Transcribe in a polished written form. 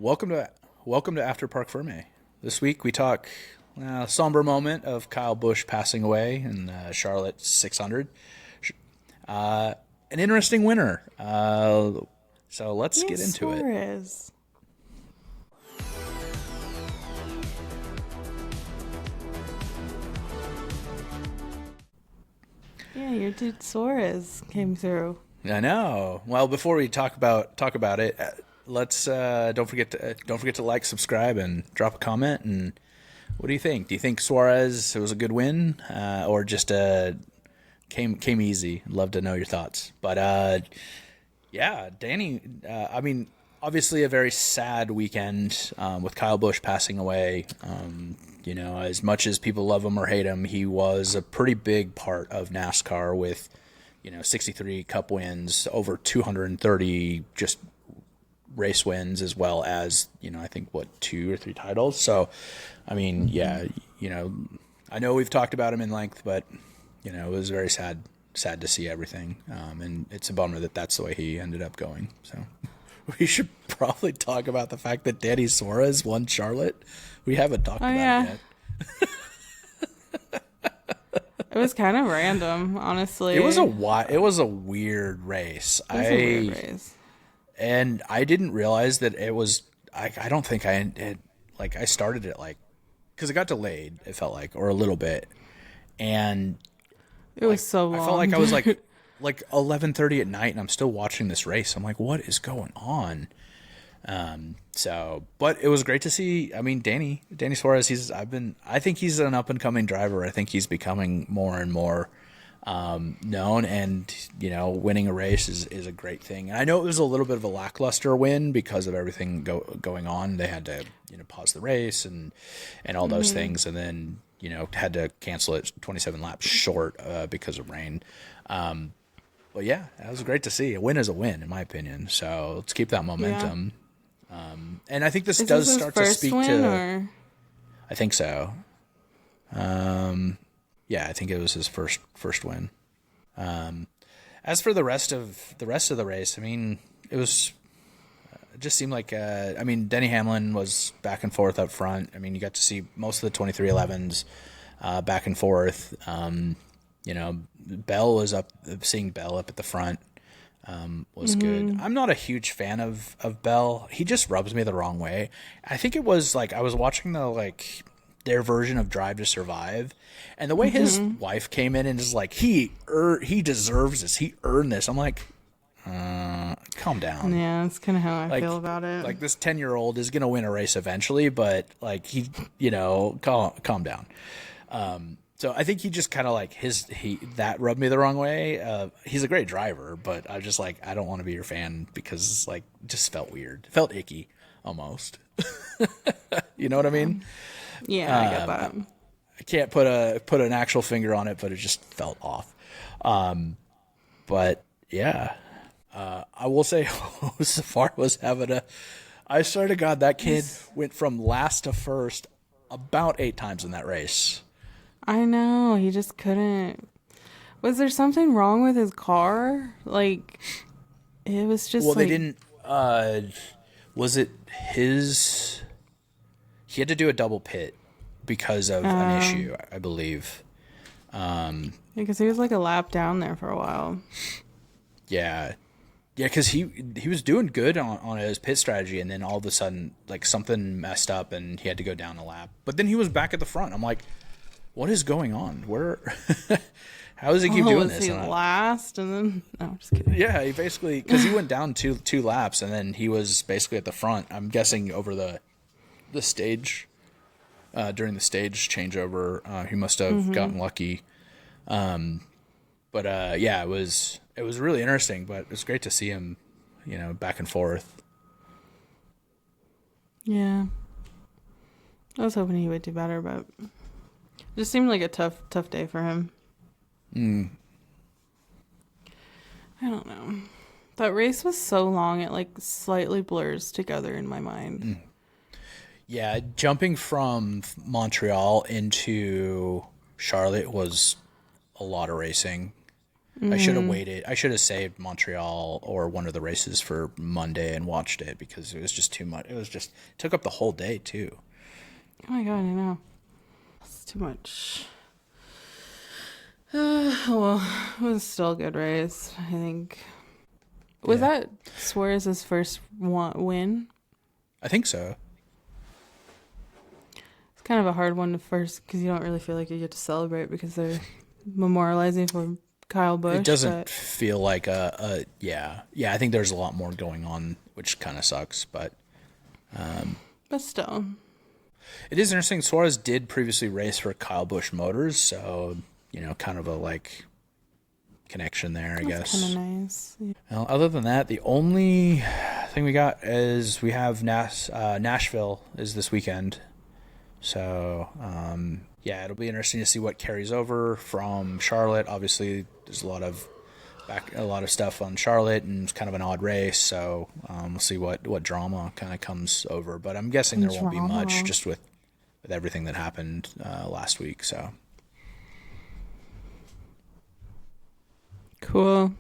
Welcome to After Park Ferme. This week we talk somber moment of Kyle Busch passing away in Charlotte 600. An interesting winner. So let's get into it. Suarez. Yeah, your dude Suarez came through. I know. Well, before we talk about it, let's don't forget to like, subscribe, and drop a comment. And what do you think? Do you think Suarez, it was a good win, or just came easy? I'd love to know your thoughts. But yeah, Danny. I mean, obviously a very sad weekend with Kyle Busch passing away. As much as people love him or hate him, he was a pretty big part of NASCAR with 63 Cup wins, over 230 just race wins, as well as I think 2 or 3 titles. So, I mean, yeah, I know we've talked about him in length, but it was very sad to see everything, and it's a bummer that that's the way he ended up going. So we should probably talk about the fact that Danny Suarez won Charlotte. We haven't talked about it yet. It was kind of random, honestly. It was a weird race. It was a weird race. And I didn't realize that it was. I don't think I started it because it got delayed. It felt like, or a little bit, and it was so long. I felt like I was like 11:30 at night, and I'm still watching this race. I'm like, what is going on? But it was great to see. I mean, Danny Suarez. I think he's an up and coming driver. I think he's becoming more and more known, and winning a race is a great thing. And I know it was a little bit of a lackluster win because of everything going on. They had to pause the race and all those things, and then had to cancel it 27 laps short because of rain. But yeah, that was great to see. A win is a win, in my opinion. So let's keep that momentum. Yeah. And I think this does start to speak to. Or? I think so. Yeah, I think it was his first win. As for the rest of the race, I mean, it just seemed like Denny Hamlin was back and forth up front. I mean, you got to see most of the 2311s back and forth. Bell was up. Seeing Bell up at the front was good. I'm not a huge fan of Bell. He just rubs me the wrong way. I think it was I was watching their version of Drive to Survive, and the way his wife came in and is like, he deserves this. He earned this. I'm like, calm down. Yeah, that's kind of how I feel about it. Like, this 10-year-old is gonna win a race eventually, but calm down. So I think he just kind of that rubbed me the wrong way. He's a great driver, but I just I don't want to be your fan because it just felt weird. It felt icky almost. You know what I mean? Yeah, I get that. I can't put an actual finger on it, but it just felt off. But yeah, I will say Safar was having I swear to God, that kid went from last to first about 8 times in that race. I know, he just couldn't. Was there something wrong with his car? It was just they didn't. Was it his? He had to do a double pit because of an issue, I believe. Because he was a lap down there for a while. Yeah, because he was doing good on his pit strategy, and then all of a sudden, something messed up, and he had to go down a lap. But then he was back at the front. I'm like, what is going on? Where? How does he keep doing this? He last, and then no, just kidding. Yeah, he basically, because he went down two laps, and then he was basically at the front. I'm guessing over the stage, during the stage changeover, he must have gotten lucky. But yeah, it was really interesting. But it was great to see him, back and forth. Yeah, I was hoping he would do better, but it just seemed like a tough day for him. I don't know. That race was so long, it slightly blurs together in my mind. Yeah, jumping from Montreal into Charlotte was a lot of racing. I should have waited. I should have saved Montreal or one of the races for Monday and watched it because it was just too much. It took up the whole day too. Oh my god, I know. It's too much. Well, it was still a good race, I think. Was that Suarez's first win? I think so. It's kind of a hard one to first because you don't really feel like you get to celebrate because they're memorializing for Kyle Busch. It doesn't feel like yeah. I think there's a lot more going on, which kind of sucks, but still. It is interesting. Suarez did previously race for Kyle Busch Motors, so kind of a connection there, I guess. Kind of nice. Yeah. Well, other than that, the only thing we got is we have Nashville is this weekend, so it'll be interesting to see what carries over from Charlotte. Obviously, there's a lot of stuff on Charlotte, and it's kind of an odd race, so we'll see what drama kind of comes over. But I'm guessing there won't be much, just with everything that happened last week. So cool.